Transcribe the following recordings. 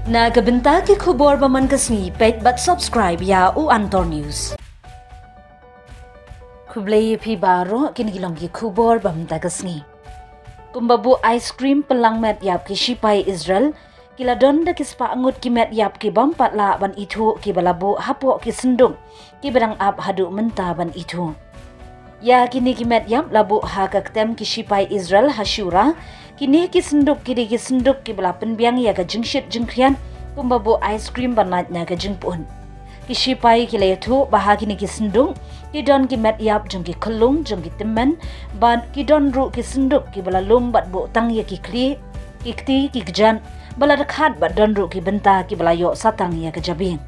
Na gabenta ki khubor baman kasni page but subscribe ya u Antor News. Kublai pi baro kinigilong ki khubor bamta kasni. Kumbabu ice cream pelang met yap ki shipai Israel kila donda ki spa angut ki met yap ki bampat la ban itu ki balabu hapo ki sendung ki berang ap hadu menta ban itu. Ya kini ki met yap labu ha kaktem ki shipai Israel hasyura kini ki senduk ki bala penbiang ya ka jingshit jingkrian kumbabu ice cream banat na ka jingpun. Ki shipai ki letu baha kini ki sendung ki don ki met yap jeng ki kelung jeng ki temen ban ki don ru ki senduk ki bala lum bat bu tang ya ki kli ki kti ki kejan bala dekat bat don ru ki benta ki bala yo satang ya ke jabing.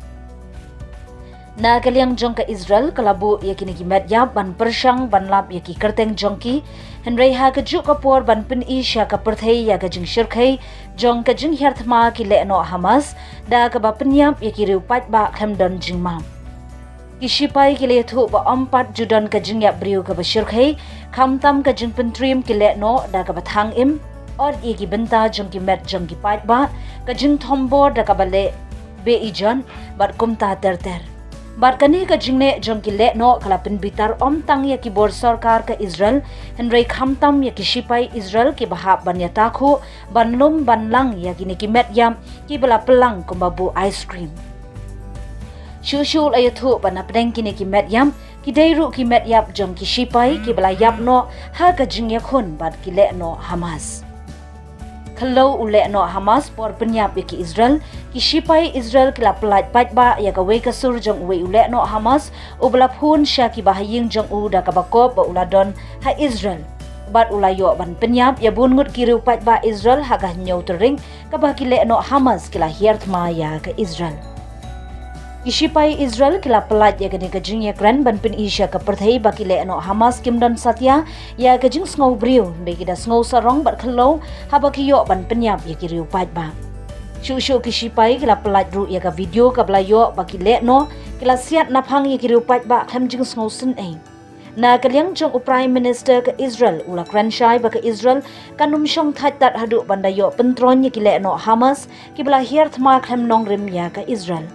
Na kaliang jong ka Israel kalabu ya kini ki met yap ban persyang ban lap ya ki kerteng jong ki henrei ha ka juk kapor ban pen isya ka pyrthei ya ka jing shirkai jong ka jing herthma ki le no Hamas da ka ba penyap ya ki riu pat ba kham don jing mam. Ki shipai ki le thu ba ompat judon ka jing yap briu ka ba shirkai kham tam ka jing pentrim ki le no da ka ba thang im or ya ki benta jong ki met jong ki pat ba ka jing thombor da ka ba le be ijon bat kumta ter Bar kani ka jingne jong ki le no kala pin bitar om tang ya ki bor sarkar ka Israel henrei khamtam ya ki shipai Israel ki bahap ban ya takhu ban lum ban lang ya ki ki met yam ki bala pelang kumbabu ice cream. Shushul ayathu ban apdeng ki ki met yam ki deiru ki met yap jong ki shipai ki bala yap no ha ka jingya khun bat ki le no Hamas. Kalau ule no Hamas por penyap ki Israel ki shipai Israel kila pelat pat ba ya ka we ka sur jong we ule no Hamas ubla phun sha ki bahaying jong u da ka bakop ba uladon ha Israel bat ulayo ban penyap ya bungut ki riu pat ba Israel ha ka nyau tering ka ba ki le no Hamas kila hiertma ya ka Israel. Ki shipai Israel kila pelat ya kini ka jing ya kran ban pen isya ka pyrthei ba ki le no Hamas kim don satya ya ka jing ngau briu be ki da ngau sarong bat khalo ha ba ki yo ban penyap ya ki riu pat ba. Shu ki shipai kila pelat ru ya ka video ka blayo ba ki le no kila siat naphang ya ki riu pat ba kham jing ngau sin ai. Na kaliang jong Prime Minister ka Israel ula kran shai ba ka Israel kanum shong that tat hadu bandayo pentron ya ki le no Hamas ki bla hierthma kham nong rim ya ka Israel.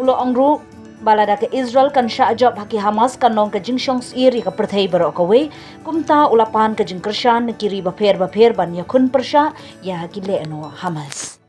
Ulo angru balada ke Israel kan sha job haki Hamas kan nong ka jingshong iri ka pyrthei baro ka we kumta ulapan ka jing kershan kiri ba pher ban ya khun persha ya haki le no Hamas.